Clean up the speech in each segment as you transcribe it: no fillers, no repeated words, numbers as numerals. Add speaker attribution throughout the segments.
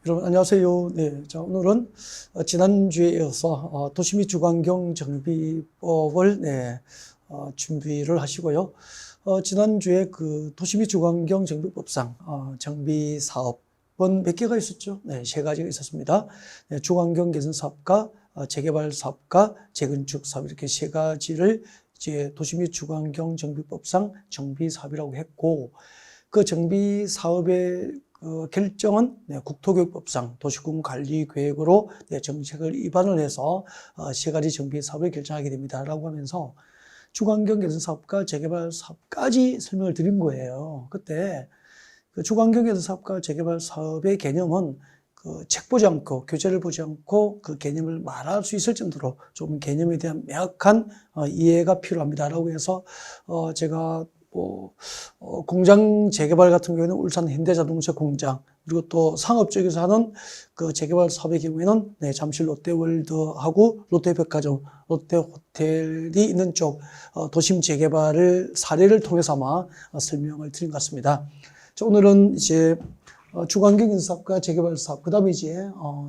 Speaker 1: 여러분 안녕하세요. 네, 자 오늘은 지난주에 이어서 도시 및 주거환경 정비법을 준비를 하시고요. 지난주에 그 도시 및 주거환경 정비법상 정비 사업은 몇 개가 있었죠? 네, 세 가지가 있었습니다. 네, 주거환경 개선 사업과 재개발 사업과 재건축 사업 이렇게 세 가지를 이제 도시 및 주거환경 정비법상 정비 사업이라고 했고, 그 정비 사업의 결정은 국토교육법상 도시군관리계획으로 정책을 위반을 해서 세 가지 정비 사업을 결정하게 됩니다라고 하면서 주거환경 개선 사업과 재개발 사업까지 설명을 드린 거예요. 그때 그 주거환경 개선 사업과 재개발 사업의 개념은 그 책 보지 않고 교재를 보지 않고 그 개념을 말할 수 있을 정도로 좀 개념에 대한 명확한 이해가 필요합니다라고 해서 제가 공장 재개발 같은 경우에는 울산 현대자동차 공장, 그리고 또 상업 쪽에서 하는 그 재개발 사업의 경우에는 잠실 롯데월드하고 롯데백화점, 롯데호텔이 있는 쪽 도심 재개발을 사례를 통해서 아마 설명을 드린 것 같습니다. 자, 오늘은 이제 주거환경 개선 사업과 재개발 사업, 그 다음에 이제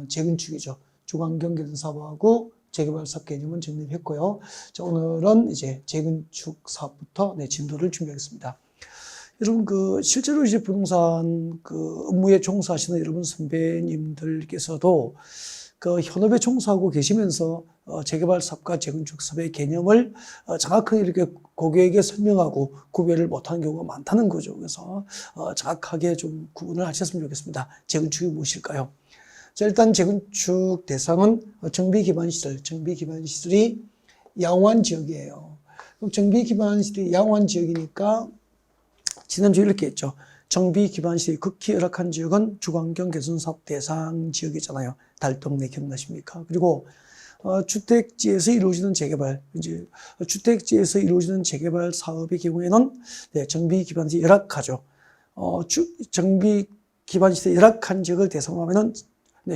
Speaker 1: 재건축이죠. 주거환경 개선 사업하고 재개발 사업 개념은 정리를 했고요. 자, 오늘은 이제 재건축 사업부터 진도를 준비하겠습니다. 여러분, 실제로 이제 부동산 업무에 종사하시는 여러분 선배님들께서도 그 현업에 종사하고 계시면서 재개발 사업과 재건축 사업의 개념을 정확하게 이렇게 고객에게 설명하고 구별을 못하는 경우가 많다는 거죠. 그래서 정확하게 좀 구분을 하셨으면 좋겠습니다. 재건축이 무엇일까요? 자, 일단 재건축 대상은 정비기반시설이 양호한 지역이에요. 그럼 정비기반시설이 양호한 지역이니까 지난주에 이렇게 했죠. 정비기반시설이 극히 열악한 지역은 주거환경 개선 사업 대상 지역이잖아요. 달동네 기억나십니까? 그리고 주택지에서 이루어지는 재개발, 이제 주택지에서 이루어지는 재개발 사업의 경우에는 정비기반시설이 열악하죠. 정비기반시설이 열악한 지역을 대상으로 하면은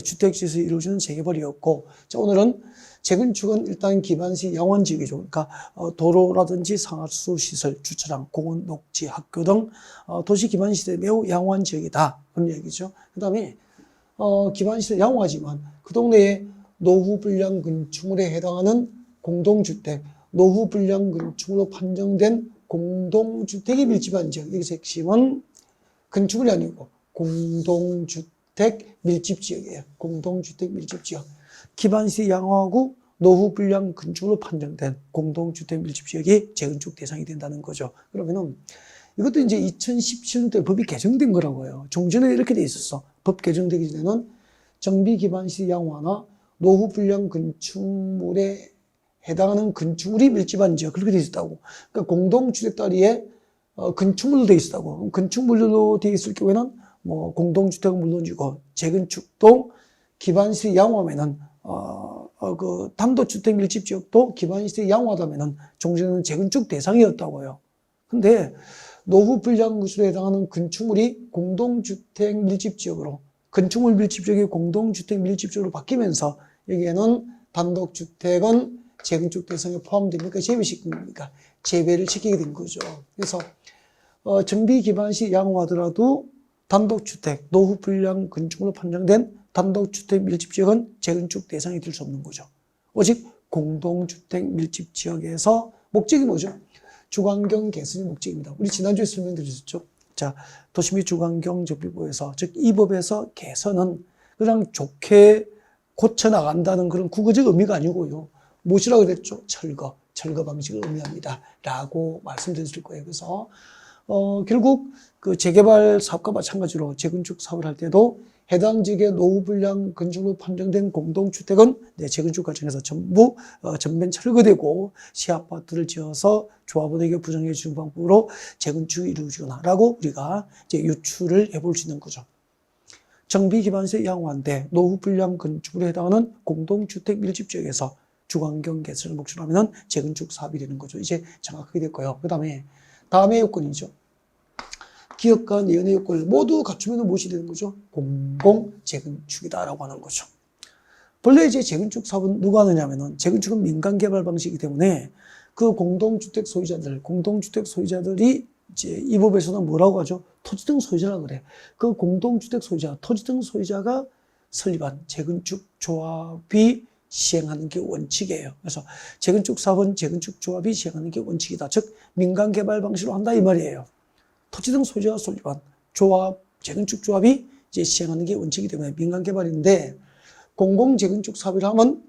Speaker 1: 주택지에서 이루어지는 재개발이었고, 자, 오늘은 재건축은 일단 기반시 양호한 지역이죠. 그러니까 도로라든지 상하수 시설, 주차장, 공원, 녹지, 학교 등 도시 기반시설이 매우 양호한 지역이다, 그런 얘기죠. 그 다음에 기반시설 양호하지만 그 동네에 노후 불량 건축물에 해당하는 공동주택, 노후 불량 건축물로 판정된 공동주택이 밀집한 지역, 여기서 핵심은 건축물이 아니고 공동주택 밀집지역이에요. 공동주택 밀집지역. 기반시설이 양호하고 노후 불량 건축물로 판정된 공동주택 밀집지역이 재건축 대상이 된다는 거죠. 그러면은 이것도 이제 2017년도에 법이 개정된 거라고요. 종전에 이렇게 돼 있었어. 법 개정되기 전에는 정비 기반시설 양호하나 노후 불량 건축물에 해당하는 건축물이 밀집한 지역, 그렇게 돼 있었다고. 그러니까 공동주택 다리에 건축물로 돼 있었다고. 건축물로 돼 있을 경우에는 뭐 공동주택은 물론이고 재건축도 기반시설이 양호하면은 그 단독주택 밀집 지역도 기반시설이 양호하다면은 종전에는 재건축 대상이었다고요. 근데 노후 불량 건축에 해당하는 건축물이 공동주택 밀집 지역으로, 건축물 밀집 지역이 공동주택 밀집 지역으로 바뀌면서 여기에는 단독주택은 재건축 대상에 포함됩니까? 제외시킨 겁니까? 제외를 시키게 된 거죠. 그래서 정비 기반시 양호하더라도 단독주택, 노후 불량 건축물로 판정된 단독주택 밀집지역은 재건축 대상이 될 수 없는 거죠. 오직 공동주택 밀집지역에서 목적이 뭐죠? 주거환경 개선이 목적입니다. 우리 지난주에 설명드렸죠. 자, 도시 및 주거환경 정비법에서, 즉 이 법에서 개선은 그냥 좋게 고쳐나간다는 그런 국어적 의미가 아니고요. 무엇이라고 그랬죠? 철거 방식을 의미합니다. 라고 말씀드렸을 거예요. 그래서 결국 그 재개발 사업과 마찬가지로 재건축 사업을 할 때도 해당 지역의 노후 불량 건축으로 판정된 공동주택은 재건축 과정에서 전부 전면 철거되고 시아파트를 지어서 조합원에게 부정해 주는 방법으로 재건축이 이루어지거나라고 우리가 이제 유추를 해볼 수 있는 거죠. 정비 기반시설이 양호한데 노후 불량 건축물에 해당하는 공동주택 밀집 지역에서 주거환경 개선을 목적으로 하면 재건축 사업이 되는 거죠. 이제 정확하게 됐고요. 그 다음에 요건이죠. 기업과 내연의 요건을 모두 갖추면 무엇이 되는 거죠? 공공 재건축이다라고 하는 거죠. 본래 이제 재건축 사업은 누가 하느냐면은, 재건축은 민간 개발 방식이기 때문에 그 공동주택 소유자들이 이제 이 법에서는 뭐라고 하죠? 토지 등 소유자라고 그래. 그 공동주택 소유자, 토지 등 소유자가 설립한 재건축 조합이 시행하는 게 원칙이에요. 그래서 재건축 사업은 재건축 조합이 시행하는 게 원칙이다. 즉 민간 개발 방식으로 한다 이 말이에요. 토지 등 소유자가 설립한 조합, 재건축 조합이 이제 시행하는 게 원칙이기 때문에 민간 개발인데, 공공 재건축 사업이라 하면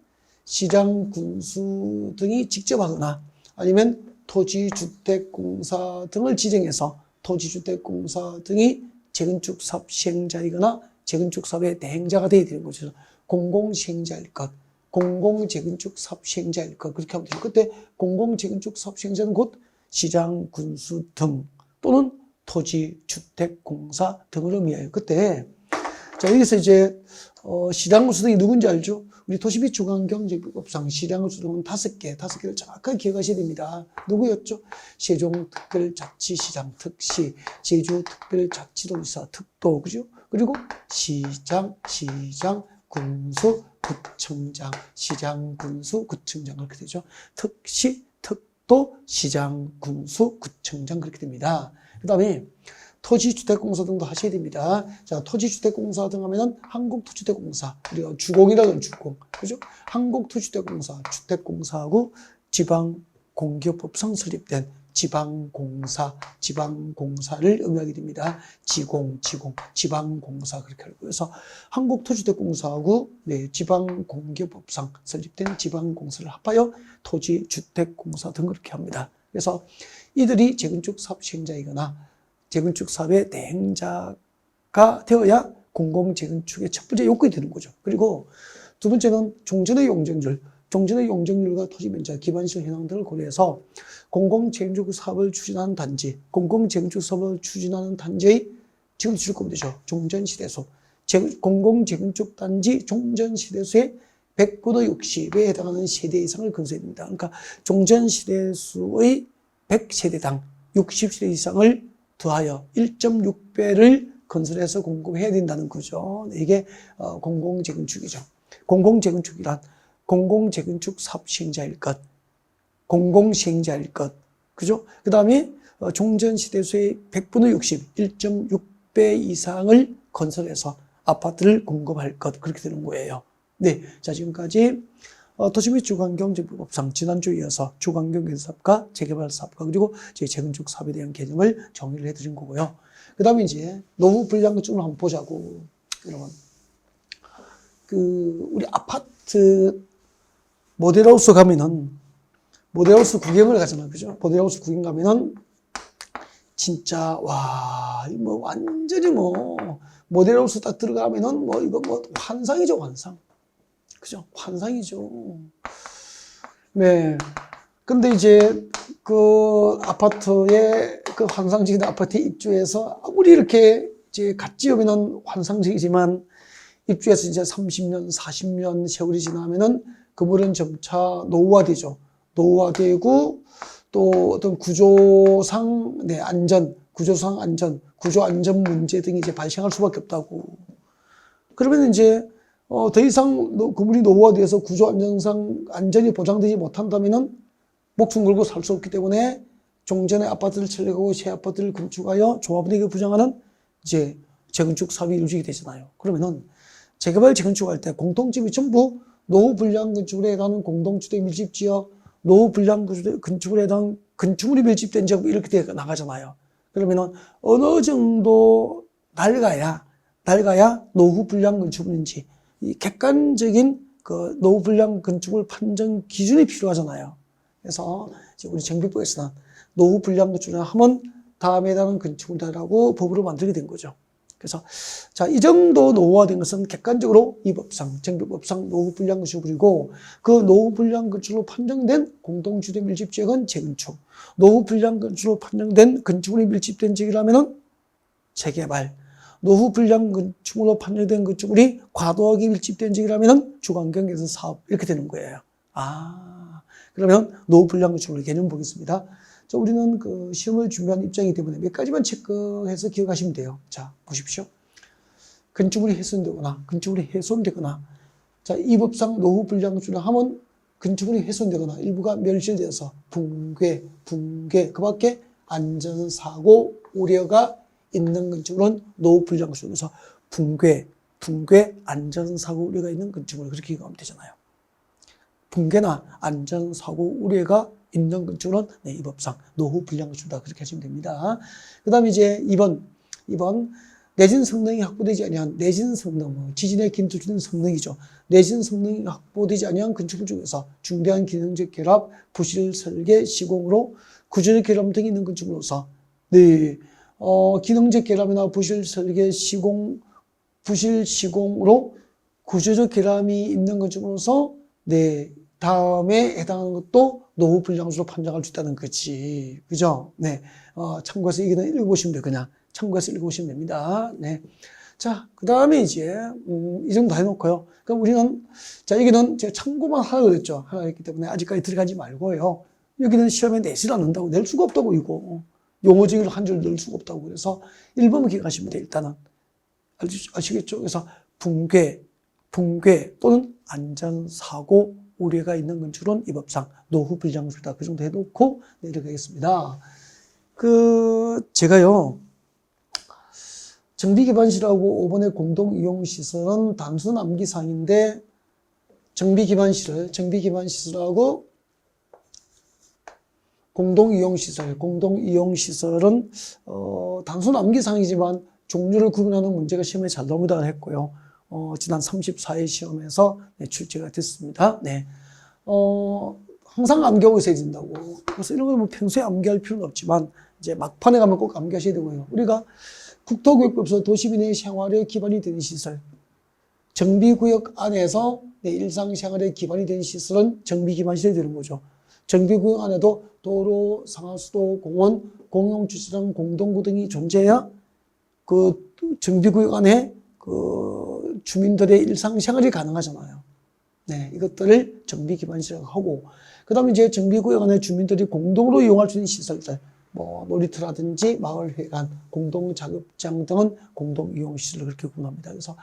Speaker 1: 시장, 군수 등이 직접 하거나 아니면 토지주택공사 등을 지정해서 토지주택공사 등이 재건축 사업 시행자이거나 재건축 사업의 대행자가 되어야 되는 거죠. 공공시행자일 것, 공공재건축 사업 시행자일 것, 그렇게 하면 돼요. 그때 공공재건축 사업 시행자는 곧 시장, 군수 등 또는 토지주택공사 등을 의미해요. 그때 자, 여기서 이제 시장, 군수 등이 누군지 알죠? 우리 도시 및 주관경제법상 시장, 군수 등은 5개를 정확하게 기억하셔야 됩니다. 누구였죠? 세종특별자치시장 특시, 제주특별자치도지사 특도, 그죠? 그리고 시장, 군수, 구청장, 시장, 군수, 구청장 그렇게 되죠. 특시, 특도, 시장, 군수, 구청장 그렇게 됩니다. 그 다음에 토지주택공사 등도 하셔야 됩니다. 자, 토지주택공사 등 하면은 한국토지주택공사, 우리가 주공이라는 주공, 그죠? 한국토지주택공사, 주택공사하고 지방공기업법상 설립된 지방공사를 의미하게 됩니다. 지방공사 그렇게 알고. 그래서 한국토지주택공사하고 지방공기업법상 설립된 지방공사를 합하여 토지주택공사 등 그렇게 합니다. 그래서 이들이 재건축 사업 시행자이거나 재건축 사업의 대행자가 되어야 공공재건축의 첫 번째 요건이 되는 거죠. 그리고 두 번째는 종전의 용적률과 토지 면적, 기반시설 현황 등을 고려해서 공공재건축 사업을 추진하는 단지, 공공재건축 사업을 추진하는 단지의 지금 줄 거면 되죠. 종전시대수, 공공재건축 단지 종전시대수의 100분의 60에 해당하는 세대 이상을 건설해야 됩니다. 그러니까 종전시대수의 100세대당 60세대 이상을 더하여 1.6배를 건설해서 공급해야 된다는 거죠. 이게 공공재건축이죠. 공공재건축이란 공공재건축 사업 시행자일 것, 공공시행자일 것, 그죠? 그 다음에 종전시대수의 100분의 60, 1.6배 이상을 건설해서 아파트를 공급할 것, 그렇게 되는 거예요. 네, 자 지금까지 도시 및 주관경제법상 지난주에 이어서 주관경제사업과 재개발사업과 그리고 재건축 사업에 대한 개념을 정리를 해드린 거고요. 그 다음에 이제 노후 분량구축을 한번 보자고. 여러분, 우리 아파트 모델하우스 가면은 모델하우스 구경을 가잖아요, 그죠? 모델하우스 구경 가면은 진짜 뭐 완전히 모델하우스 딱 들어가면은 이거 환상이죠, 환상. 그죠? 환상이죠. 네. 근데 이제 그 아파트에, 그 환상적인 아파트에 입주해서 아무리 이렇게 이제 갓 지으면은 환상적이지만 입주해서 이제 30년, 40년 세월이 지나면은 그물은 점차 노후화되죠. 노후화되고 또 어떤 구조상 안전, 구조 안전 문제 등이 이제 발생할 수밖에 없다고. 그러면 이제 더 이상 그물이 노후화돼서 구조 안전상 안전이 보장되지 못한다면은 목숨 걸고 살 수 없기 때문에 종전의 아파트를 철거하고 새 아파트를 건축하여 조합원에게 부양하는 이제 재건축 사업이 이루어지게 되잖아요. 그러면은 재개발 재건축할 때 공통점이 전부 노후 불량 건축물에 해당하는 공동주택 밀집지역, 노후 불량 건축물에 해당하는 건축물이 밀집된 지역 이렇게 나가잖아요. 그러면은 어느 정도 낡아야 노후 불량 건축물인지 이 객관적인 그 노후 불량 건축물 판정 기준이 필요하잖아요. 그래서 우리 정비법에서는 노후 불량 건축을 하면 다음에 해당하는 건축물이라고 법으로 만들게 된 거죠. 그래서 자, 이 정도 노후화된 것은 객관적으로 이 법상, 정비법상 노후 불량 건축물이고, 그 노후 불량 건축으로 판정된 공동주택 밀집지역은 재건축, 노후 불량 건축으로 판정된 건축물이 밀집된 지역이라면은 재개발, 노후 불량 건축물로 판정된 건축물이 과도하게 밀집된 지역이라면은 주관경계에서 사업 이렇게 되는 거예요. 그러면 노후 불량 건축물 개념 보겠습니다. 자, 우리는 그 시험을 준비하는 입장이기 때문에 몇 가지만 체크해서 기억하시면 돼요. 자, 보십시오. 건축물이 훼손되거나, 자, 이 법상 노후 불량 건축을 하면 건축물이 훼손되거나 일부가 멸실되어서 붕괴, 그 밖에 안전사고 우려가 있는 건축물은 노후 불량 건축에서 붕괴, 붕괴, 안전사고 우려가 있는 건축물 그렇게 기억하면 되잖아요. 붕괴나 안전사고 우려가 있는 건축물은 네, 이 법상 노후 불량건축이다 그렇게 하시면 됩니다. 그 다음에 이제 2번 내진 성능이 확보되지 아니한 내진 성능, 지진에 긴투주는 성능이죠. 내진 성능이 확보되지 아니한 건축물 중에서 중대한 기능적 결합, 부실 설계, 시공으로 구조적 결함 등이 있는 건축물로서 네, 기능적 결함이나 부실 설계, 부실 시공으로 구조적 결함이 있는 건축물로서 네, 다음에 해당하는 것도 노후 불량수로 판정할 수 있다는 거지. 그죠? 네. 참고해서 이거는 읽어보시면 돼요. 그냥 참고해서 읽어보시면 됩니다. 네. 자, 그 다음에 이제, 이 정도 다 해놓고요. 그럼 우리는, 자, 여기는 제가 참고만 하라고 그랬죠. 하라 했기 때문에 아직까지 들어가지 말고요. 여기는 시험에 내질 않는다고, 낼 수가 없다고, 이거. 용어적으로 한 줄 넣을 수가 없다고. 그래서 1번만 기억하시면 돼요, 일단은. 아시겠죠? 그래서 붕괴 또는 안전사고 우려가 있는 건축은 이 법상 노후 불량수다. 그 정도 해놓고 내려가겠습니다. 제가요, 정비기반실하고 5번의 공동이용시설은 단순 암기사항인데, 정비기반시설하고 공동이용시설은, 단순 암기사항이지만 종류를 구분하는 문제가 시험에 잘 나옵니다 했고요. 지난 34회 시험에서 네, 출제가 됐습니다. 네. 항상 암기하고 있어야 된다고. 그래서 이런 건 뭐 평소에 암기할 필요는 없지만, 이제 막판에 가면 꼭 암기하셔야 되고요. 우리가 국토교육법에서 도시민의 생활에 기반이 되는 시설, 정비구역 안에서 네, 일상생활에 기반이 되는 시설은 정비기반시설이 되는 거죠. 정비구역 안에도 도로, 상하수도, 공원, 공용주차장, 공동구 등이 존재해야 그 정비구역 안에 그 주민들의 일상생활이 가능하잖아요. 네, 이것들을 정비기반시설이라고 하고, 그 다음에 이제 정비구역 안에 주민들이 공동으로 이용할 수 있는 시설들, 뭐 놀이터라든지 마을회관, 공동작업장 등은 공동이용시설을 그렇게 구분합니다. 그래서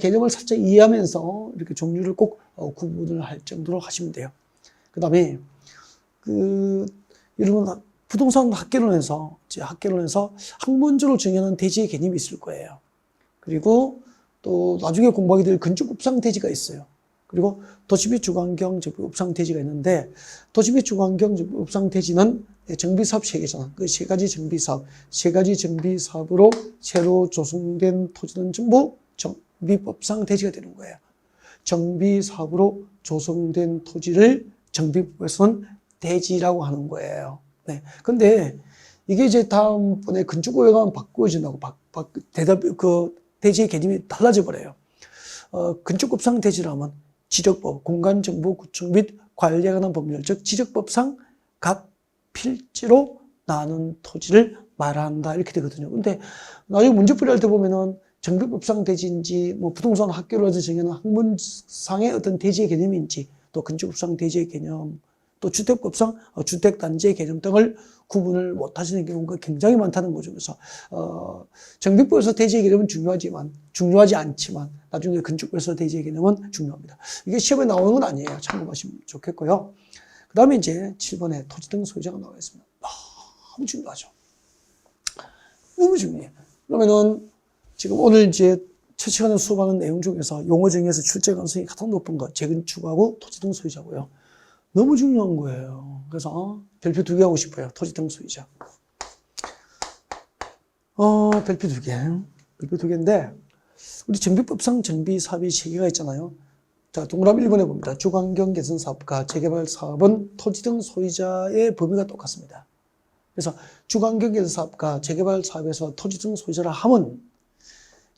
Speaker 1: 개념을 살짝 이해하면서 이렇게 종류를 꼭 구분을 할 정도로 하시면 돼요. 그 다음에 여러분 부동산 학개론에서 학문적으로 정의하는 대지의 개념이 있을 거예요. 그리고 또 나중에 공부하게 될 건축법상 대지가 있어요. 그리고 도시및 주거환경 업상 대지가 있는데, 도시및 주거환경 업상 대지는 정비사업 3개잖아. 그 3가지 정비사업으로 새로 조성된 토지는 전부 정비법상 대지가 되는 거예요. 정비사업으로 조성된 토지를 정비법에서는 대지라고 하는 거예요. 네. 근데 이게 이제 다음번에 건축법에 가면 바꾸어진다고, 대지의 개념이 달라져 버려요. 건축법상 대지라면 지적법, 공간정보 구축 및 관리에 관한 법률, 즉 지적법상 각 필지로 나눈 토지를 말한다 이렇게 되거든요. 근데 나중에 문제풀이 할 때 보면은 정비법상 대지인지 뭐 부동산 학교로서 정하는 학문상의 어떤 대지의 개념인지, 또 건축법상 대지의 개념, 또 주택법상 주택단지의 개념 등을 구분을 못 하시는 경우가 굉장히 많다는 거죠. 그래서 정비법에서 대지의 개념은 중요하지 않지만 나중에 건축법에서 대지의 개념은 중요합니다. 이게 시험에 나오는 건 아니에요. 참고하시면 좋겠고요. 그 다음에 이제 7번에 토지 등 소유자가 나와 있습니다. 너무 중요하죠. 너무 중요해요. 그러면은 지금 오늘 이제 첫 시간에 수업하는 내용 중에서 용어 정의에서 출제 가능성이 가장 높은 거 재건축하고 토지 등 소유자고요. 너무 중요한 거예요. 그래서 별표 2개 하고 싶어요. 토지 등 소유자. 별표 2개. 별표 2개인데, 우리 정비법상 정비사업이 3개가 있잖아요. 자, 동그라미 1번에 봅니다. 주거환경 개선 사업과 재개발 사업은 토지 등 소유자의 범위가 똑같습니다. 그래서 주거환경 개선 사업과 재개발 사업에서 토지 등 소유자라 함은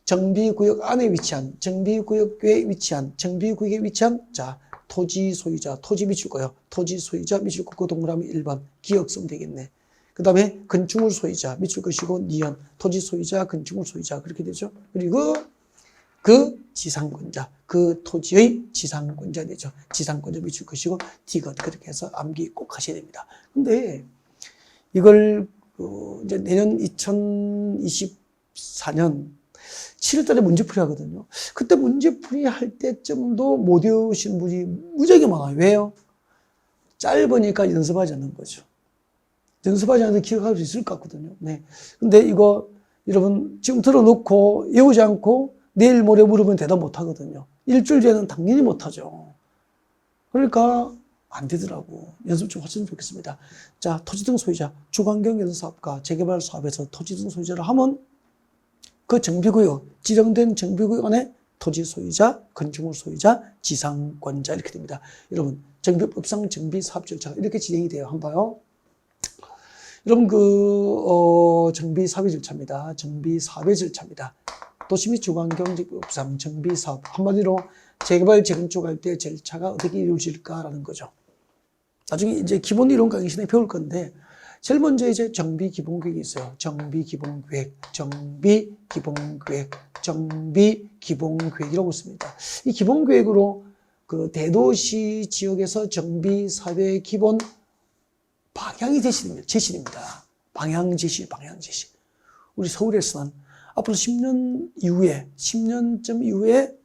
Speaker 1: 정비구역 안에 위치한, 정비구역에 위치한, 정비구역에 위치한, 자, 토지 소유자, 토지 미칠 거예요. 토지 소유자 미칠 거, 그 동그라미 1번. 기억 쓰면 되겠네. 그 다음에 건축물 소유자 미칠 것이고, 니은. 토지 소유자, 건축물 소유자. 그렇게 되죠. 그리고 그 지상권자, 그 토지의 지상권자 되죠. 지상권자 미칠 것이고, 디귿. 그렇게 해서 암기 꼭 하셔야 됩니다. 근데 이걸, 이제 내년 2024년 7월달에 문제풀이 하거든요. 그때 문제풀이 할 때쯤도 못 외우신 분이 무지하게 많아요. 왜요? 짧으니까 연습하지 않는 거죠. 연습하지 않아도 기억할 수 있을 것 같거든요. 네. 근데 이거 여러분 지금 들어놓고 외우지 않고 내일 모레 물으면 대답 못 하거든요. 일주일 뒤에는 당연히 못 하죠. 그러니까 안 되더라고. 연습 좀 하시면 좋겠습니다. 자, 토지등 소유자, 주관경 사업과 재개발 사업에서 토지등 소유자를 하면 그 정비구역, 지정된 정비구역 안에 토지 소유자, 건축물 소유자, 지상권자 이렇게 됩니다. 여러분, 정비법상 정비사업 절차가 이렇게 진행이 돼요. 한번 봐요. 여러분, 정비사업의 절차입니다. 정비사업의 절차입니다. 도시 및 주관경제법상 정비사업. 한마디로 재개발, 재건축할 때 절차가 어떻게 이루어질까라는 거죠. 나중에 이제 기본 이론 강의 시간에 배울 건데, 제일 먼저 이제 정비기본계획이 있어요. 정비기본계획, 정비기본계획, 정비기본계획이라고 있습니다. 이 기본계획으로 그 대도시 지역에서 정비사업의 기본 방향이 제시됩니다. 방향 제시. 우리 서울에서는 앞으로 10년 이후에, 10년쯤 이후에,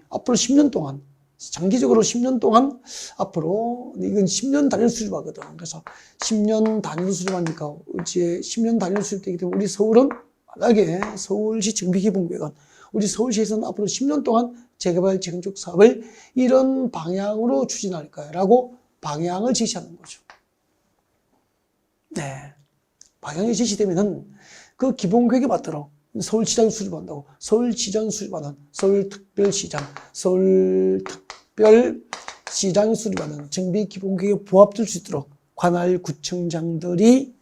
Speaker 1: 앞으로 10년 동안, 장기적으로 10년 동안, 앞으로, 이건 10년 단위로 수립하거든. 그래서 10년 단위로 수립하니까, 이제 10년 단위로 수립되기 때문에 우리 서울은, 만약에 서울시 정비기본계획은, 우리 서울시에서는 앞으로 10년 동안 재개발, 재건축 사업을 이런 방향으로 추진할 거야라고 방향을 제시하는 거죠. 네. 방향이 제시되면은 그 기본계획에 맞도록 서울시장이 수립한다고. 서울시장이 수립하는, 서울특별시장이 수립하는 정비기본계획에 부합될 수 있도록 관할 구청장들이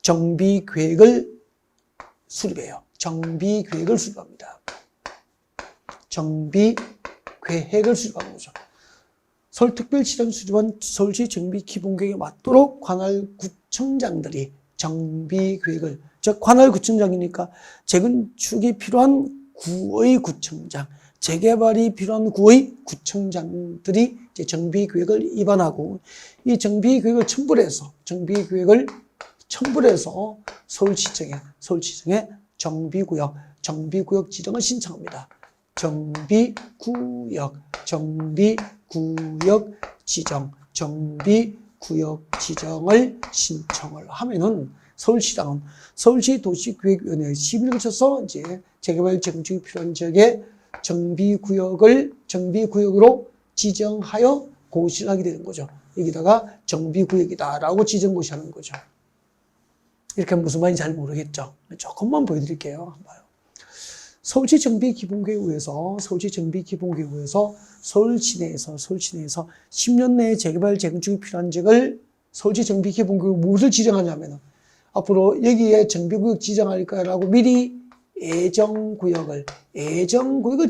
Speaker 1: 정비계획을 수립해요. 정비계획을 수립합니다. 정비계획을 수립하는 거죠. 서울특별시장이 수립한 서울시 정비기본계획에 맞도록 관할 구청장들이 정비계획을, 즉 관할구청장이니까 재건축이 필요한 구의 구청장, 재개발이 필요한 구의 구청장들이 이제 정비계획을 입안하고, 이 정비계획을 정비계획을 첨부를 해서 서울시청에 정비구역 지정을 신청합니다. 정비구역 지정을 신청을 하면은 서울시장은 서울시도시계획위원회에 심의를 거쳐서 이제 재개발, 재건축이 필요한 지역에 정비구역으로 지정하여 고시를 하게 되는 거죠. 여기다가 정비구역이다라고 지정고시하는 거죠. 이렇게 하면 무슨 말인지 잘 모르겠죠. 조금만 보여드릴게요. 한번 봐요. 서울시 정비기본계획에서 서울시 내에서 10년 내에 재개발, 재건축이 필요한 지역을 서울시 정비기본계획 무엇을 지정하냐면은 앞으로 여기에 정비구역 지정할까라고 미리 예정구역을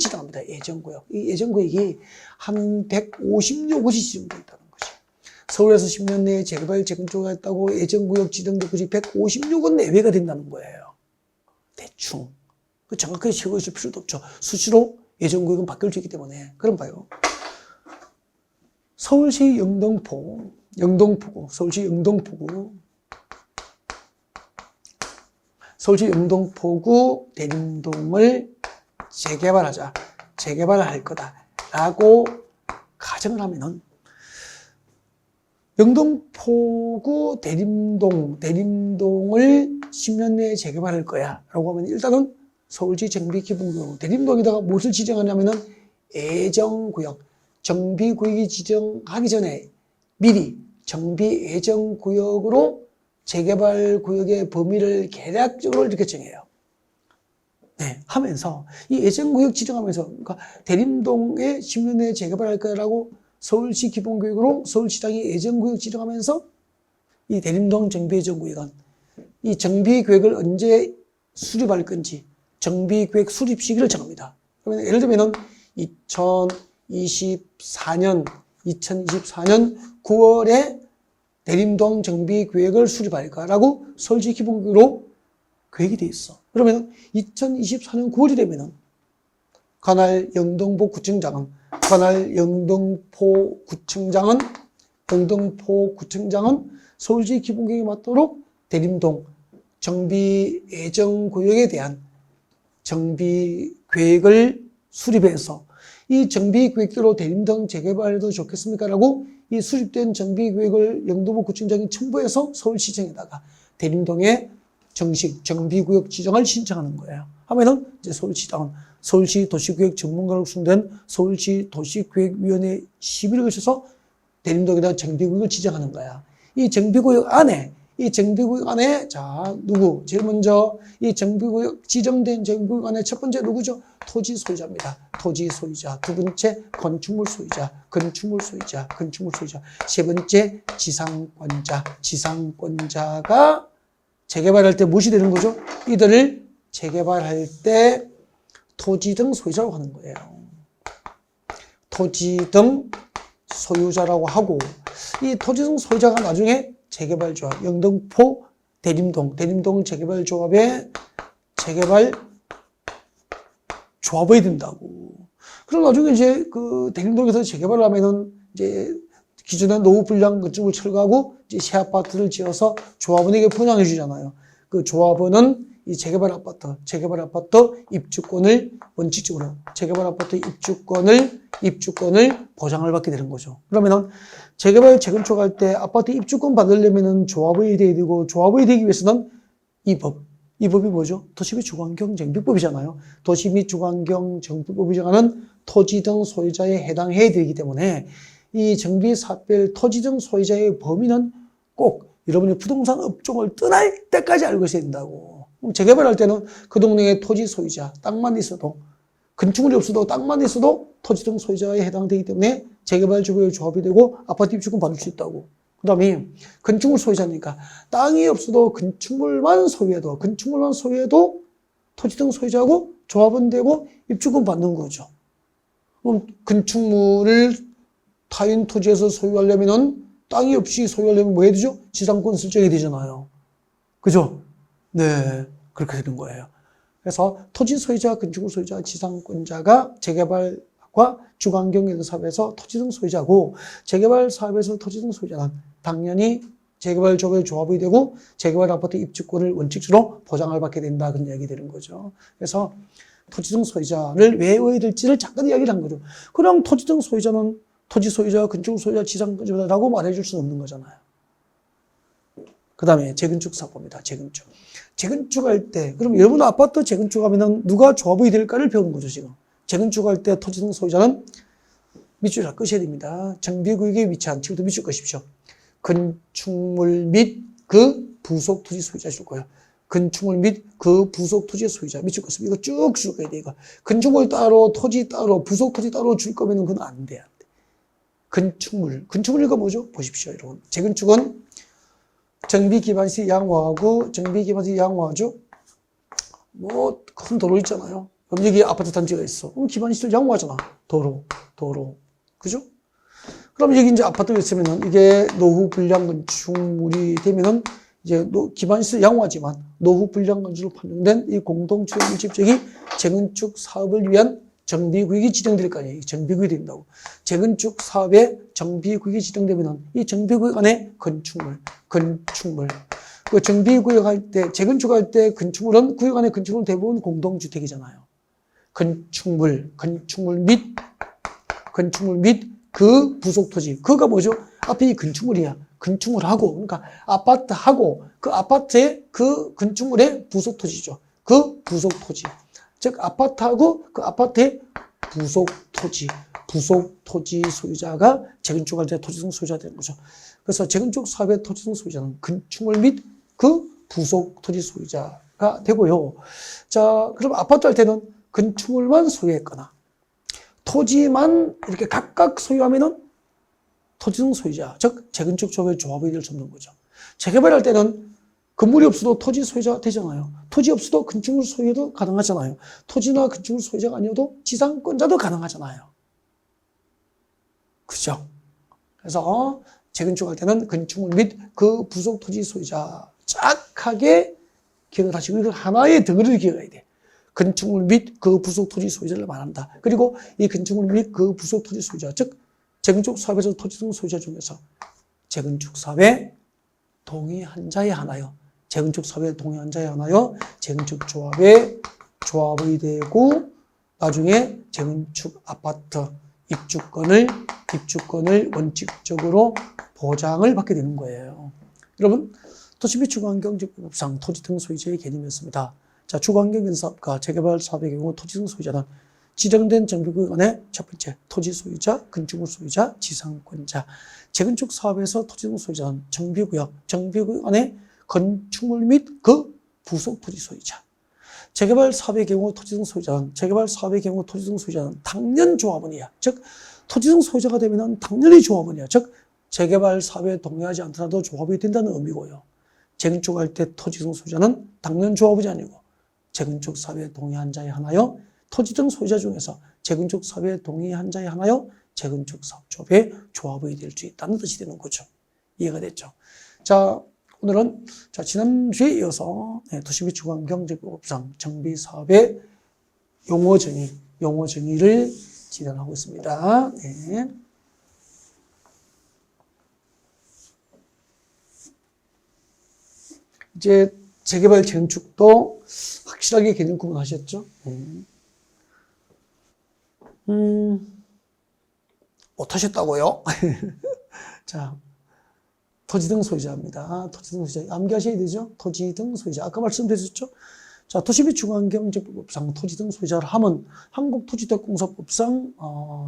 Speaker 1: 지정합니다. 예정구역. 이 예정구역이 한 150여 곳이 지정되어 있다는 거죠. 서울에서 10년 내에 재개발, 재건축을 했다고 예정구역 지정된 곳이 150여 내외가 된다는 거예요. 대충. 정확하게 채워 있을 필요도 없죠. 수시로 예정구역은 바뀔 수 있기 때문에. 그럼 봐요. 서울시 영등포구, 서울시 영등포구 대림동을 재개발할 거다라고 가정을 하면은 영등포구 대림동을 10년 내에 재개발할 거야라고 하면 일단은 서울시 정비기본구역 대림동에다가 무엇을 지정하냐면은 예정구역, 정비구역이 지정하기 전에 미리 정비 예정구역으로 재개발 구역의 범위를 개략적으로 이렇게 정해요. 네, 하면서 이 예정구역 지정하면서 그러니까 대림동에 10년 내에 재개발할 거라고 서울시 기본계획으로 서울시장이 예정구역 지정하면서 이 대림동 정비예정구역은 이 정비계획을 언제 수립할 건지 정비계획 수립 시기를 정합니다. 그러면 예를 들면 2024년 9월에 대림동 정비계획을 수립할까라고 서울시 기본계획으로 계획이 돼 있어. 그러면 2024년 9월이 되면은 관할 영등포구청장은 서울시 기본계획에 맞도록 대림동 정비 예정구역에 대한 정비계획을 수립해서 이 정비계획대로 대림동 재개발해도 좋겠습니까? 라고 이 수립된 정비계획을 영등포구청장이 첨부해서 서울시청에다가 대림동에 정식 정비구역 지정을 신청하는 거예요. 하면은 이제 서울시장은 서울시 도시구역 전문가로 구성된 서울시 도시구역위원회 시비를 거쳐서 대림동에다 정비구역을 지정하는 거야. 이 정비구역 안에 자, 누구? 제일 먼저 이 정비구역, 지정된 정비구역 안에 첫 번째 누구죠? 토지 소유자입니다. 토지 소유자. 두 번째, 건축물 소유자. 세 번째, 지상권자가 재개발할 때 무엇이 되는 거죠? 이들을 재개발할 때 토지 등 소유자라고 하는 거예요. 토지 등 소유자라고 하고, 이 토지 등 소유자가 나중에 재개발조합, 영등포 대림동 재개발조합의 재개발조합이 된다고. 그럼 나중에 이제 그 대림동에서 재개발을 하면은 이제 기존의 노후 불량 건축을 철거하고 이제 새 아파트를 지어서 조합원에게 분양해 주잖아요. 그 조합원은 이 재개발 아파트 입주권을 원칙적으로 재개발 아파트 입주권을 보장을 받게 되는 거죠. 그러면은 재개발 재건축할 때 아파트 입주권 받으려면은 조합원이 돼야 되고, 조합원이 되기 위해서는 이 법이 뭐죠? 도시 및 주거환경 정비법이잖아요. 도시 및 주거환경 정비법이 정하는 토지 등 소유자에 해당해야 되기 때문에 이 정비사별 토지 등 소유자의 범위는 꼭 여러분이 부동산 업종을 떠날 때까지 알고 있어야 된다고. 그럼 재개발할 때는 그 동네의 토지 소유자, 땅만 있어도, 건축물이 없어도 땅만 있어도 토지 등 소유자에 해당되기 때문에 재개발 조합이 되고 아파트 입주권 받을 수 있다고. 그 다음에 건축물 소유자니까 땅이 없어도 건축물만 소유해도 토지 등 소유자하고 조합은 되고 입주권 받는 거죠. 그럼 건축물을 타인 토지에서 소유하려면은 땅이 없이 소유하려면 뭐 해야 되죠? 지상권 설정이 되잖아요. 그죠? 네. 그렇게 되는 거예요. 그래서 토지 소유자, 건축물 소유자, 지상권자가 재개발과 주거환경 사업에서 토지 등 소유자고, 재개발 사업에서 토지 등 소유자는 당연히 재개발 조합이 되고 재개발 아파트 입주권을 원칙적으로 보장을 받게 된다, 그런 이야기 되는 거죠. 그래서 토지 등 소유자를 왜 외워야 될지를 잠깐 이야기를 한 거죠. 그럼 토지 등 소유자는 토지 소유자, 건축물 소유자, 지상권자라고 말해줄 수는 없는 거잖아요. 그 다음에 재건축 사업입니다. 재건축할 때, 그럼 여러분 아파트 재건축하면 누가 조합이 될까를 배우는 거죠, 지금. 재건축할 때 토지 등 소유자는 밑줄 잘 끄셔야 됩니다. 정비구역에 위치한, 지금부터 밑줄 끄십시오. 건축물 및 그 부속 토지 소유자 줄 거예요. 건축물 및 그 부속 토지 소유자. 밑줄 껐습니다. 이거 쭉 줄 거야 돼, 이거. 건축물 따로, 토지 따로, 부속 토지 따로 줄 거면 그건 안 돼요. 건축물이가 뭐죠? 보십시오, 여러분. 재건축은 정비기반시 양호하고, 양호하죠? 뭐, 큰 도로 있잖아요. 그럼 여기 아파트 단지가 있어. 그럼 기반시설 양호하잖아. 도로. 그죠? 그럼 여기 이제 아파트가 있으면은 이게 노후 불량 건축물이 되면은 이제 기반시설 양호하지만 노후 불량 건축으로 판정된 이 공동주택 밀집지역이 재건축 사업을 위한 정비구역이 지정될 거 아니에요. 정비구역이 된다고. 재건축 사업에 정비구역이 지정되면은 이 정비구역 안에 건축물. 그 정비구역 할 때, 재건축할 때 건축물은, 구역 안에 건축물은 대부분 공동주택이잖아요. 건축물 및 그 부속 토지. 그가 뭐죠? 앞에 이 건축물이야. 건축물하고, 그러니까 아파트하고 그 아파트의 그 건축물의 부속 토지죠. 그 부속 토지. 즉, 아파트하고 그 아파트의 부속 토지 소유자가 재건축할 때 토지성 소유자가 되는 거죠. 그래서 재건축 사업의 토지성 소유자는 건축물 및 그 부속 토지 소유자가 되고요. 자, 그럼 아파트 할 때는 건축물만 소유했거나 토지만 이렇게 각각 소유하면은 토지성 소유자, 즉 재건축 조합의 조합이 될 수 없는 거죠. 재개발할 때는 건물이 없어도 토지 소유자가 되잖아요. 토지 없어도 건축물 소유도 가능하잖아요. 토지나 건축물 소유자가 아니어도 지상권자도 가능하잖아요. 그죠? 그래서 재건축할 때는 건축물 및 그 부속 토지 소유자 짝하게 기억을 하시고, 이걸 하나의 덩어리를 기억해야 돼. 건축물 및 그 부속 토지 소유자를 말한다. 그리고 이 건축물 및 그 부속 토지 소유자, 즉 재건축 사업에서 토지 등 소유자 중에서 재건축 사업에 동의한 자에 하나요. 재건축 사업에 동의한 자에 하나요. 재건축 조합이 되고 나중에 재건축 아파트 입주권을 원칙적으로 보장을 받게 되는 거예요. 여러분, 도시 및 주거환경정비법상 토지 등 소유자의 개념이었습니다. 자, 주거환경건사업과 재개발 사업의 경우 토지 등 소유자는 지정된 정비구역 안에 첫 번째 토지 소유자, 건축물 소유자, 지상권자. 재건축 사업에서 토지 등 소유자는 정비구역 안에 건축물 및 그 부속 토지 소유자. 재개발 사업의 경우 토지 등 소유자는 당연 조합원이야. 즉 토지 등 소유자가 되면은 당연히 조합원이야. 즉 재개발 사업에 동의하지 않더라도 조합이 된다는 의미고요. 재건축할 때 토지 등 소유자는 당연 조합원이 아니고 재건축 사업에 동의한 자에 하나요. 토지 등 소유자 중에서 재건축 사업에 동의한 자에 하나요. 재건축 사업 조합이 될 수 있다는 뜻이 되는 거죠. 이해가 됐죠? 자, 오늘은 지난주에 이어서 도시 및 주거환경정비법상 정비 사업의 용어 정의를 진행하고 있습니다. 네. 이제 재개발 재건축도 확실하게 개념 구분하셨죠? 못하셨다고요? 자, 토지 등 소유자입니다. 토지 등 소유자. 암기하셔야 되죠? 토지 등 소유자. 아까 말씀드렸죠? 자, 도시 및 주거환경정비법상 토지 등 소유자를 하면 한국토지주택공사법상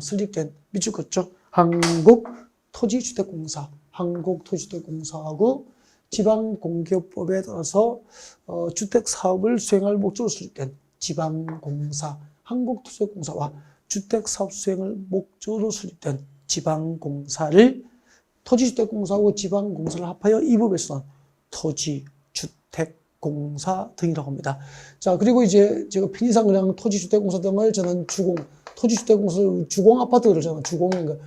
Speaker 1: 설립된 밑줄 긋죠? 한국토지주택공사하고 지방공기업법에 따라서 주택사업을 수행할 목적으로 설립된 지방공사, 한국토지공사와 주택사업 수행을 목적으로 설립된 지방공사를 토지주택공사하고 지방공사를 합하여 이 법에서는 토지주택공사 등이라고 합니다. 자, 그리고 이제 제가 편의상 그냥 토지주택공사 등을 저는 토지주택공사를 주공아파트 그러잖아요. 주공등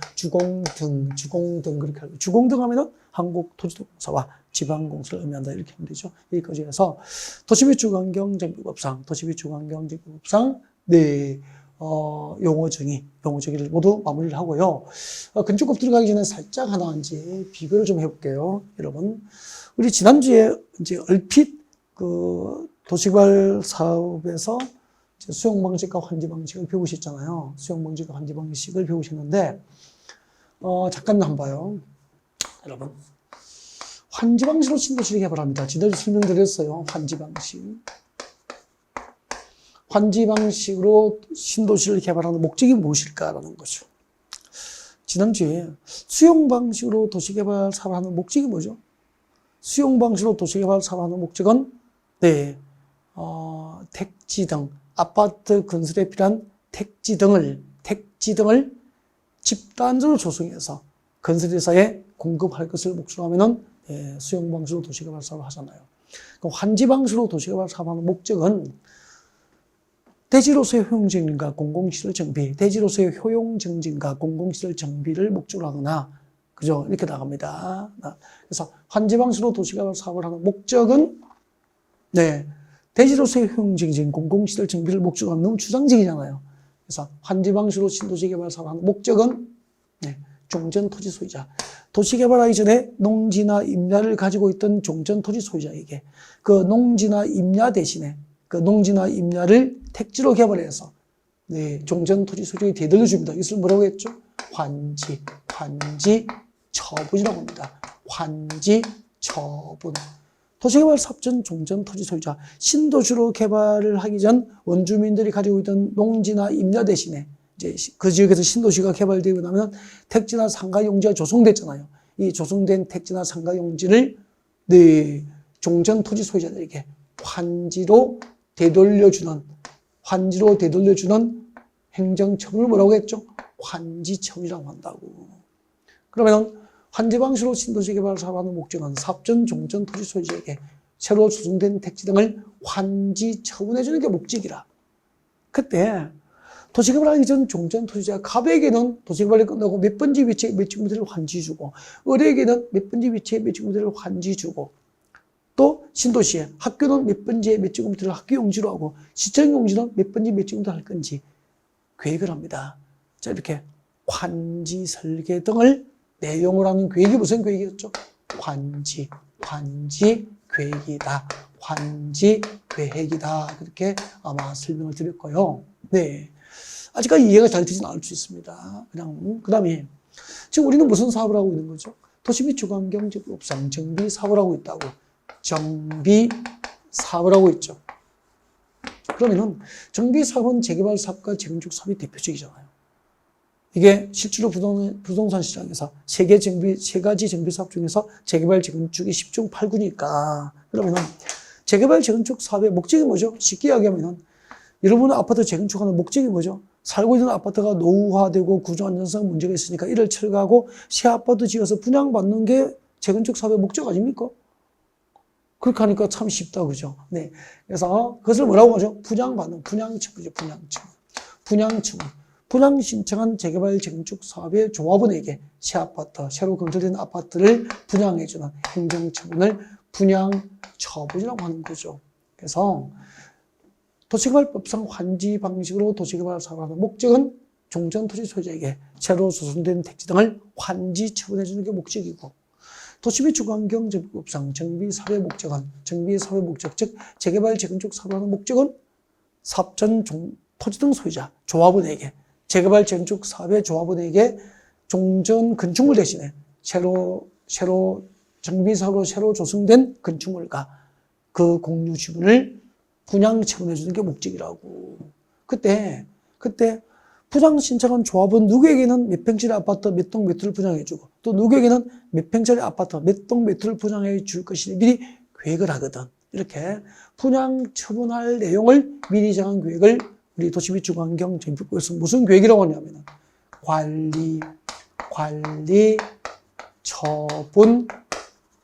Speaker 1: 그렇게 하고 주공등 하면은 한국토지주택공사와 지방공사를 의미한다 이렇게 하면 되죠. 여기까지 해서 도시 및 주거환경정비법상 네. 용어 정의를 모두 마무리를 하고요. 건축법 들어가기 전에 살짝 하나 이제 비교를 좀 해볼게요. 여러분, 우리 지난주에 이제 얼핏 그 도시개발 사업에서 수용 방식과 환지 방식을 배우셨잖아요. 수용 방식과 환지 방식을 배우셨는데, 잠깐 한번 봐요. 여러분, 환지 방식으로 신도시를 개발합니다. 지난주 설명드렸어요. 환지 방식으로 신도시를 개발하는 목적이 무엇일까라는 거죠. 지난주에 수용 방식으로 도시개발 사업을 하는 목적이 뭐죠? 수용 방식으로 도시개발 사업을 하는 목적은 택지 등 아파트 건설에 필요한 택지 등을 집단적으로 조성해서 건설회사에 공급할 것을 목적으로 하면은 수용 방식으로 도시개발 사업을 하잖아요. 환지 방식으로 도시개발 사업을 하는 목적은 대지로서의 효용증진과 공공시설 정비, 공공시설 정비를 목적으로 하거나, 그죠? 이렇게 나갑니다. 그래서 환지 방식으로 도시개발 사업을 하는 목적은, 대지로서의 효용증진, 공공시설 정비를 목적으로 하면 너무 추상적이잖아요. 그래서 환지 방식으로 신도시 개발 사업을 하는 목적은, 종전 토지 소유자. 도시 개발하기 전에 농지나 임야를 가지고 있던 종전 토지 소유자에게 그 농지나 임야 대신에 그 농지나 임야를 택지로 개발해서 종전 토지 소유자에게 되돌려줍니다. 이것을 뭐라고 했죠? 환지 처분이라고 합니다. 환지 처분. 도시개발 사업 전 종전 토지 소유자, 신도시로 개발을 하기 전 원주민들이 가지고 있던 농지나 임야 대신에 이제 그 지역에서 신도시가 개발되고 나면 택지나 상가 용지가 조성됐잖아요. 이 조성된 택지나 상가 용지를 종전 토지 소유자들에게 환지로 되돌려주는 행정처분을 뭐라고 했죠? 환지처분이라고 한다고. 그러면 환지 방식으로 신도시 개발 사업하는 목적은 사업전 종전 토지 소유자에게 새로 조성된 택지 등을 환지 처분해주는 게 목적이라. 그때 도시개발하기 전 종전 토지자 갑에게는 도시개발이 끝나고 몇 번지 위치에 몇 층부터를 환지 주고, 을에게는 몇 번지 위치에 몇 층부터를 환지 주고, 또 신도시에 학교는 몇 번지에 몇 층부터를 학교 용지로 하고, 시청 용지는 몇 번지 몇 층부터 할 건지 계획을 합니다. 자, 이렇게 환지 설계 등을 내용을 하는 계획이 무슨 계획이었죠? 환지 계획이다. 환지 계획이다. 그렇게 아마 설명을 드렸고요. 아직까지 이해가 잘 되진 않을 수 있습니다. 그 다음에 지금 우리는 무슨 사업을 하고 있는 거죠? 도시 및 주거환경정비법상 정비 사업을 하고 있다고. 정비 사업을 하고 있죠. 그러면은 정비 사업은 재개발 사업과 재건축 사업이 대표적이잖아요. 이게 실제로 부동산 시장에서 세 가지 정비 사업 중에서 재개발 재건축이 10중 8구니까 그러면은 재개발 재건축 사업의 목적이 뭐죠? 쉽게 이야기하면은 여러분 아파트 재건축하는 목적이 뭐죠? 살고 있는 아파트가 노후화되고 구조 안전성 문제가 있으니까 이를 철거하고 새 아파트 지어서 분양받는 게 재건축 사업의 목적 아닙니까? 그렇게 하니까 참 쉽다, 그죠? 네. 그래서 그것을 뭐라고 하죠? 분양처분이죠, 분양처분. 분양처분. 분양 신청한 재개발 재건축 사업의 조합원에게 새 아파트, 새로 건설된 아파트를 분양해주는 행정처분을 분양처분이라고 하는 거죠. 그래서 도시개발법상 환지 방식으로 도시개발 사업을 하는 목적은 종전토지 소유자에게 새로 조성된 택지 등을 환지 처분해주는 게 목적이고, 도시및 주거환경정비법상 정비사업의 목적은 정비사업의 목적, 즉 재개발 재건축 사업을 하는 목적은 사업전 토지 등 소유자, 조합원에게 재개발 재건축 사업의 조합원에게 종전 건축물 대신에 새로 정비사업으로 새로 조성된 건축물과 그 공유 지분을 분양 처분해 주는 게 목적이라고. 그때 분양 신청한 조합은 누구에게는 몇 평짜리 아파트 몇 동 몇 호를 분양해 주고 또 누구에게는 몇 평짜리 아파트 몇 동 몇 호를 분양해 줄 것을 미리 계획을 하거든. 이렇게 분양 처분할 내용을 미리 정한 계획을 우리 도시및 주거환경정비법에서 무슨 계획이라고 하냐면 관리 처분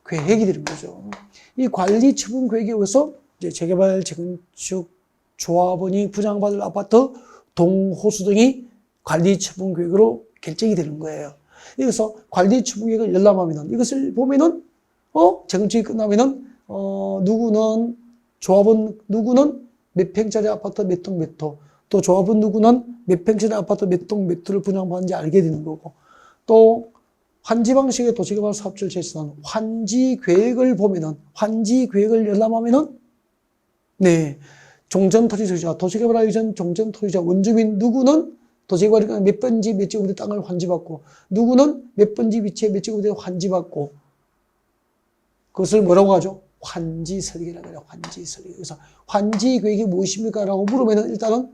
Speaker 1: 계획이 되는 거죠. 이 관리 처분 계획에 의해서 이제 재개발 재건축 조합원이 분양받을 아파트 동호수 등이 관리 처분 계획으로 결정이 되는 거예요. 그래서 관리 처분 계획을 열람하면은 이것을 보면은 재건축이 끝나면은 조합원 누구는 몇 평짜리 아파트 몇 동 몇 호, 또 조합원 누구는 몇 평짜리 아파트 몇 동 몇 호를 분양받는지 알게 되는 거고, 또 환지 방식의 도시개발 사업자를 제시하는 환지 계획을 보면은 환지 계획을 열람하면은 네, 종전토지 소유자, 도시개발하기 전 종전토지자 원주민 누구는 도시개발이 몇 번지 몇 제곱미터 땅을 환지받고 누구는 몇 번지 위치에 몇 제곱미터 환지받고, 그것을 뭐라고 하죠? 환지 설계라고 해요. 환지 설계. 그래서 환지 계획이 무엇입니까? 라고 물으면 일단은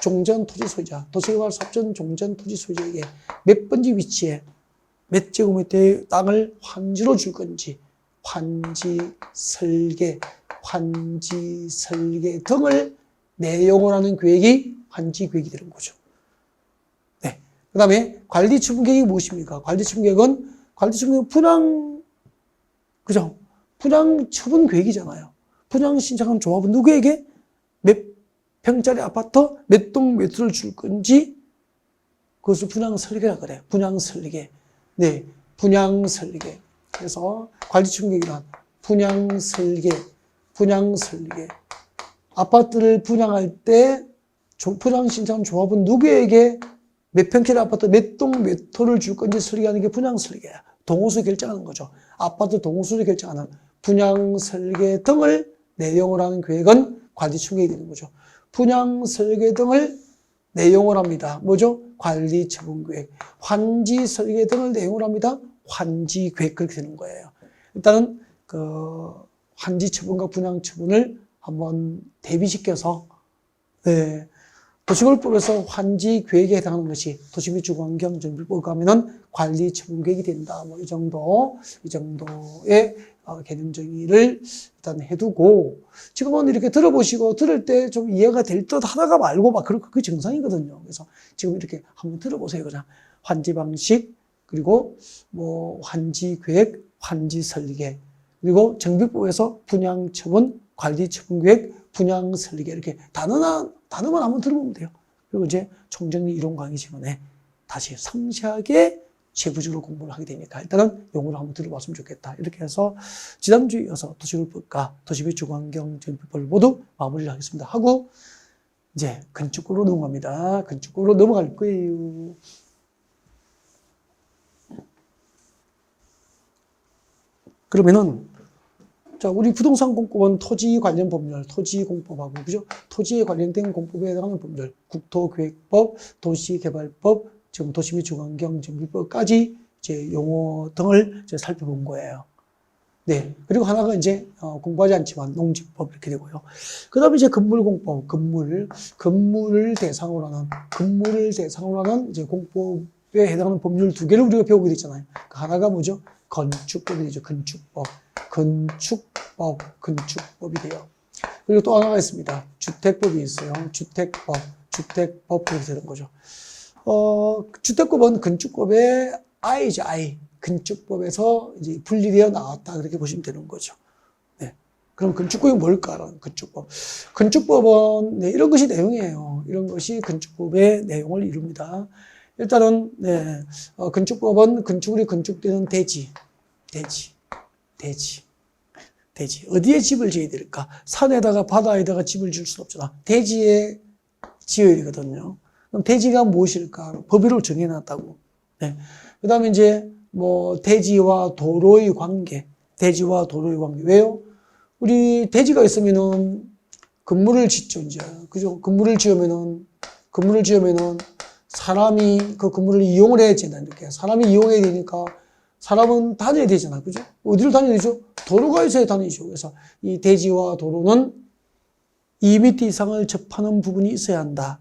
Speaker 1: 종전토지 소유자, 도시개발 사업전 종전토지 소유자에게 몇 번지 위치에 몇 제곱미터의 땅을 환지로 줄 건지 환지 설계 등을 내용을 하는 계획이 환지 계획이 되는 거죠. 네. 그 다음에 관리 처분 계획이 무엇입니까? 관리 처분 계획은 분양 처분 계획이잖아요. 분양 신청한 조합은 누구에게 몇 평짜리 아파트 몇 동 몇 호를 줄 건지 그것을 분양 설계라 그래요. 분양 설계. 네. 분양 설계. 그래서 관리 처분 계획이란 분양 설계. 아파트를 분양할 때 분양 신청한 조합은 누구에게 몇 평짜리 아파트 몇 동 몇 호를 줄 건지 설계하는 게 분양 설계야. 동호수 결정하는 거죠. 아파트 동호수를 결정하는 분양 설계 등을 내용을 하는 계획은 관리 처분 계획이 되는 거죠. 분양 설계 등을 내용을 합니다. 뭐죠? 관리 처분 계획. 환지 설계 등을 내용을 합니다. 환지 계획. 그렇게 되는 거예요. 일단은 환지 처분과 분양 처분을 한번 대비시켜서 도시개발법에서 환지 계획에 해당하는 것이 도시 및 주거환경정비법 가면은 관리 처분 계획이 된다. 뭐 이 정도의 개념 정의를 일단 해두고, 지금은 이렇게 들어보시고 들을 때 좀 이해가 될 듯 하다가 말고 막 그게 정상이거든요. 그래서 지금 이렇게 한번 들어보세요. 그냥 환지 방식, 그리고 뭐 환지 계획, 환지 설계, 그리고 정비법에서 분양 처분, 관리 처분 계획, 분양 설계, 이렇게 단어만 한번 들어보면 돼요. 그리고 이제 총정리 이론 강의 시간에 다시 상세하게 세부적으로 공부를 하게 되니까 일단은 용어를 한번 들어봤으면 좋겠다. 이렇게 해서 지난주에 이어서 도시개발법과 도시및 주거환경정비법을 모두 마무리를 하겠습니다. 하고 이제 건축법으로 넘어갑니다. 건축법으로 넘어갈 거예요. 그러면은 자, 우리 부동산 공법은 토지 관련 법률, 토지공법하고, 그죠? 토지에 관련된 공법에 해당하는 법률, 국토계획법, 도시개발법, 지금 도시 및 주거환경정비법까지 이제 용어 등을 이제 살펴본 거예요. 네. 그리고 하나가 이제, 공부하지 않지만 농지법 이렇게 되고요. 그 다음에 이제 건물공법, 건물을 대상으로 하는 이제 공법에 해당하는 법률 두 개를 우리가 배우게 됐잖아요. 하나가 뭐죠? 건축법이 되죠. 건축법이 돼요. 그리고 또 하나가 있습니다. 주택법이 있어요. 주택법 그렇게 되는 거죠. 주택법은 건축법의 I죠, I. 건축법에서 이제 분리되어 나왔다. 그렇게 보시면 되는 거죠. 네. 그럼 건축법이 뭘까라는 건축법. 건축법은, 네, 이런 것이 내용이에요. 이런 것이 건축법의 내용을 이룹니다. 일단은, 네, 건축법은 건축되는 대지. 어디에 집을 지어야 될까? 산에다가 바다에다가 집을 지을 수는 없잖아. 대지에 지어야 되거든요. 그럼 대지가 무엇일까? 법으로 정해놨다고. 네. 그 다음에 이제, 대지와 도로의 관계. 왜요? 우리 대지가 있으면은 건물을 짓죠, 이제. 그죠? 건물을 지으면은 사람이 그 건물을 이용을 해야 되잖아, 이렇게. 사람이 이용해야 되니까 사람은 다녀야 되잖아, 그죠? 어디를 다녀야 되죠? 도로가 있어야 다니죠. 그래서 이 대지와 도로는 2m 이상을 접하는 부분이 있어야 한다.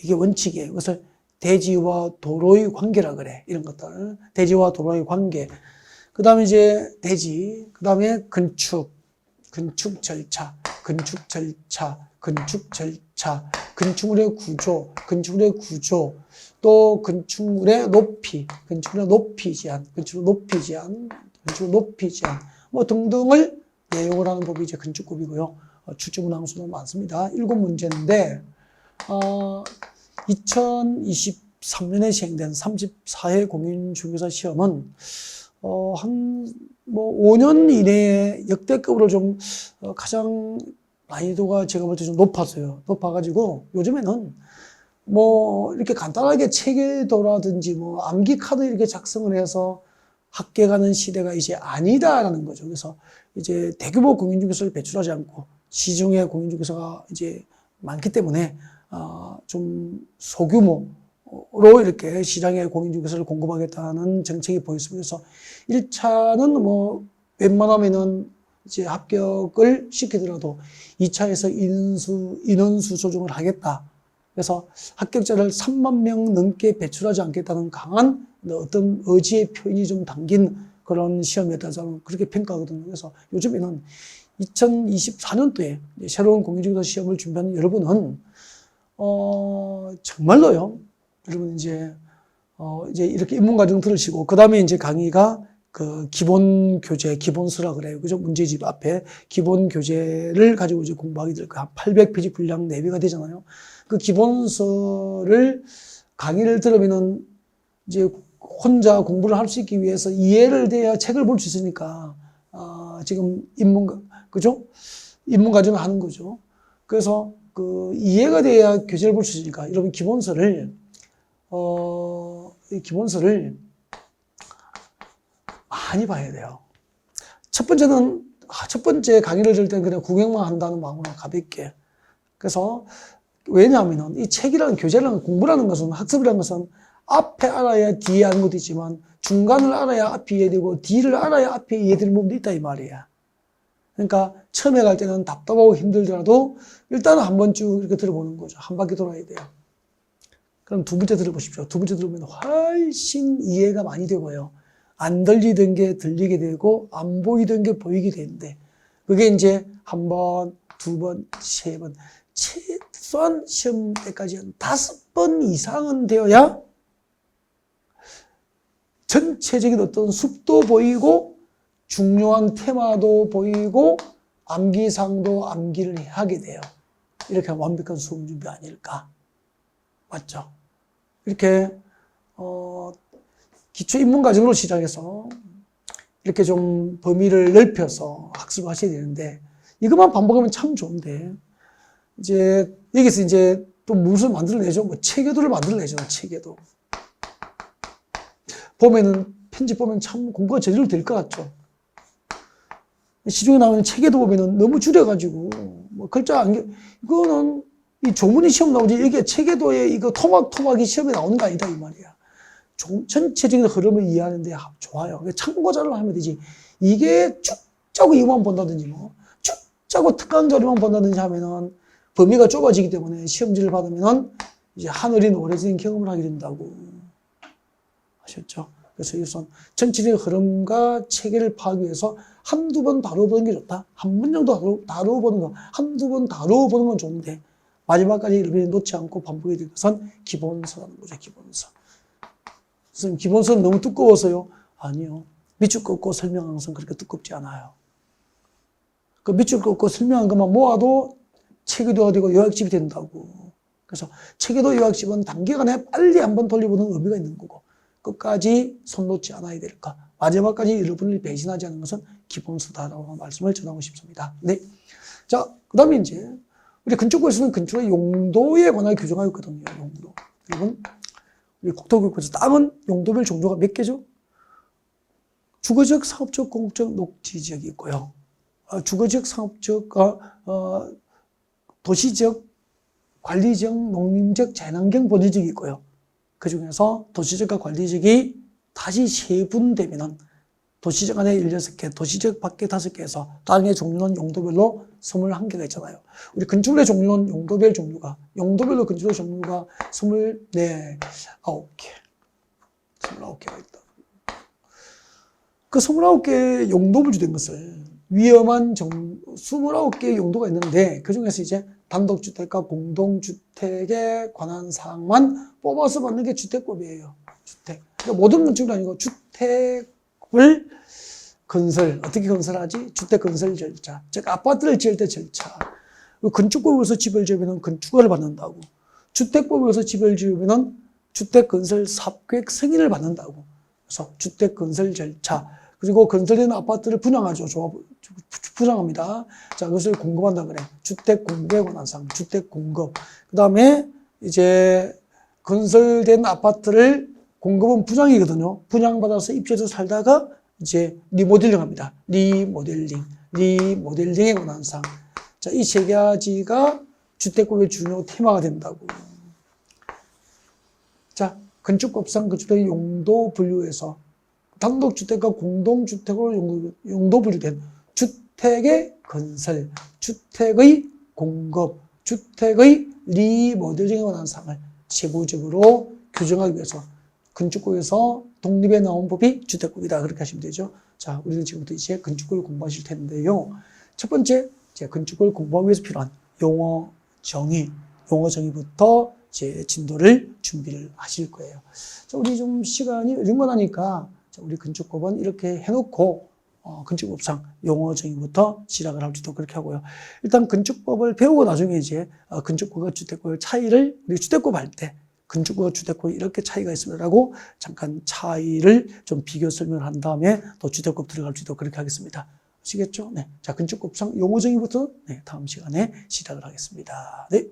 Speaker 1: 이게 원칙이에요. 그래서 대지와 도로의 관계라 그래. 이런 것들. 대지와 도로의 관계. 그 다음에 이제 대지. 그 다음에 건축 절차. 건축물의 구조. 또 건축물의 높이 제한. 등등을 내용을 하는 법이 이제 건축법이고요. 출제문 항수도 많습니다. 7문제인데, 2023년에 시행된 34회 공인중개사 시험은, 5년 이내에 역대급으로 좀, 가장 난이도가 제가 볼 때 좀 높아가지고, 요즘에는 이렇게 간단하게 체계도라든지 암기 카드 이렇게 작성을 해서 합격하는 시대가 이제 아니다라는 거죠. 그래서 이제 대규모 공인중개사를 배출하지 않고 시중에 공인중개사가 이제 많기 때문에 좀 소규모로 이렇게 시장에 공인중개사를 공급하겠다는 정책이 보였습니다. 그래서 1차는 웬만하면은 이제 합격을 시키더라도 2차에서 인원수 조정을 하겠다. 그래서 합격자를 3만 명 넘게 배출하지 않겠다는 강한 어떤 의지의 표현이 좀 담긴 그런 시험이었다. 저는 그렇게 평가하거든요. 그래서 요즘에는 2024년도에 새로운 공인중개사 시험을 준비하는 여러분은, 정말로요. 여러분 이제 이렇게 입문과정 들으시고, 그 다음에 이제 강의가 그 기본 교재, 기본서라 그래요. 그죠? 문제집 앞에 기본 교재를 가지고 이제 공부하게 될 거야. 800페이지 분량 내비가 되잖아요. 그 기본서를 강의를 들으면은 이제 혼자 공부를 할 수 있기 위해서 이해를 돼야 책을 볼 수 있으니까, 지금 그죠? 입문 과정을 하는 거죠. 그래서 그 이해가 돼야 교재를 볼 수 있으니까 여러분 기본서를 많이 봐야 돼요. 첫 번째 강의를 들을 때는 그냥 구경만 한다는 마음으로 가볍게. 그래서 왜냐하면 이 책이라는 교재라는 공부라는 것은 학습이라는 것은 앞에 알아야 뒤에 아는 것도 있지만 중간을 알아야 앞이 이해되고 뒤를 알아야 앞에 이해되는 부분도 있다 이 말이야. 그러니까 처음에 갈 때는 답답하고 힘들더라도 일단은 한번 쭉 이렇게 들어보는 거죠. 한 바퀴 돌아야 돼요. 그럼 두 번째 들어보십시오. 두 번째 들으면 훨씬 이해가 많이 되고요. 안 들리던 게 들리게 되고 안 보이던 게 보이게 되는데 그게 이제 한 번, 두 번, 세 번 최소한 시험 때까지 한 5번 이상은 되어야 전체적인 어떤 숲도 보이고 중요한 테마도 보이고 암기상도 암기를 하게 돼요. 이렇게 완벽한 수험 준비 아닐까? 맞죠? 이렇게 기초 입문 과정으로 시작해서 이렇게 좀 범위를 넓혀서 학습을 하셔야 되는데 이것만 반복하면 참 좋은데 이제 여기서 이제 또 무엇을 만들어내죠? 체계도를 만들어내죠. 체계도. 보면은 편집 보면 참 공부가 제대로 될 것 같죠. 시중에 나오는 체계도 보면은 너무 줄여가지고 글자 이거는 이 조문이 시험 나오지 이게 체계도에 이거 토막이 시험에 나오는 거 아니다 이 말이야. 전체적인 흐름을 이해하는데 좋아요. 참고자를 하면 되지. 이게 쭉 짜고 이거만 본다든지 뭐 쭉 짜고 특강 자료만 본다든지 하면은 범위가 좁아지기 때문에 시험지를 받으면은 이제 하늘이 오래진 경험을 하게 된다고. 아셨죠? 그래서 우선 전체적인 흐름과 체계를 파악하기 위해서 한두 번 다뤄보는 게 좋다. 한 번 정도 다뤄보는 거, 한두 번 다뤄보는 건 좋은데 마지막까지 일일이 놓지 않고 반복해야 될 것은 기본서라는 거죠. 기본서. 선생님, 기본서는 너무 두꺼워서요? 아니요. 밑줄 긋고 설명한 것은 그렇게 두껍지 않아요. 그 밑줄 긋고 설명한 것만 모아도 체계도가 되고 요약집이 된다고. 그래서 체계도 요약집은 단기간에 빨리 한번 돌려보는 의미가 있는 거고 끝까지 손 놓지 않아야 될까. 마지막까지 여러분을 배신하지 않는 것은 기본서다라고 말씀을 전하고 싶습니다. 네. 자, 그 다음에 이제 우리 건축부에서는 건축의 용도에 관하여 규정하고 있거든요. 용도. 여러분, 우리 국토교육부에서 땅은 용도별 종류가 몇 개죠? 주거적, 사업적, 공공적, 녹지지역이 있고요. 주거적, 사업적, 도시적, 관리적, 농림적, 자연환경 보호지역이 있고요. 그 중에서 도시적과 관리적이 다시 세분되면은 도시적 안에 16개, 도시적 밖에 5개에서 땅의 종류는 용도별로 21개가 있잖아요. 우리 건축물의 종류는 용도별로 건축의 종류가 29개. 29개가 있다. 그 29개의 용도를 주된 것을 위험한 29개의 용도가 있는데 그 중에서 이제 단독주택과 공동주택에 관한 사항만 뽑아서 만든 게 주택법이에요. 주택. 그러니까 모든 건축이 아니고 주택을 어떻게 건설하지? 주택 건설 절차. 즉, 아파트를 지을 때 절차. 건축법에서 집을 지으면 건축허를 받는다고. 주택법에서 집을 지으면 주택 건설 사업계획 승인을 받는다고. 그래서 주택 건설 절차. 그리고 건설되는 아파트를 분양하죠. 분양합니다. 자, 그것을 공급한다 그래. 주택 공급에 관한 사항, 주택 공급. 그 다음에 이제 건설된 아파트를 공급은 분양이거든요. 분양받아서 입주해서 살다가 이제 리모델링 합니다. 리모델링에 관한 사항. 자, 이 세 가지가 주택법의 중요 테마가 된다고. 자, 건축법상 건축의 용도 분류에서 단독주택과 공동주택으로 용도 분류된 주택의 건설, 주택의 공급, 주택의 리모델링에 관한 사항을 세부적으로 규정하기 위해서 건축법에서 독립에 나온 법이 주택법이다. 그렇게 하시면 되죠. 자, 우리는 지금부터 이제 건축법을 공부하실 텐데요. 첫 번째, 건축법을 공부하기 위해서 필요한 용어 정의부터 제 진도를 준비를 하실 거예요. 자, 우리 좀 시간이 링건하니까 우리 건축법은 이렇게 해놓고 건축법상 용어 정의부터 시작을 할지도 그렇게 하고요. 일단 건축법을 배우고 나중에 이제 건축법과 주택법의 차이를 우리 주택법 할 때 건축법과 주택법이 이렇게 차이가 있습니다라고 잠깐 차이를 좀 비교 설명을 한 다음에 또 주택법 들어갈지도 그렇게 하겠습니다. 아시겠죠? 네. 자, 건축법상 용어 정의부터 다음 시간에 시작을 하겠습니다. 네.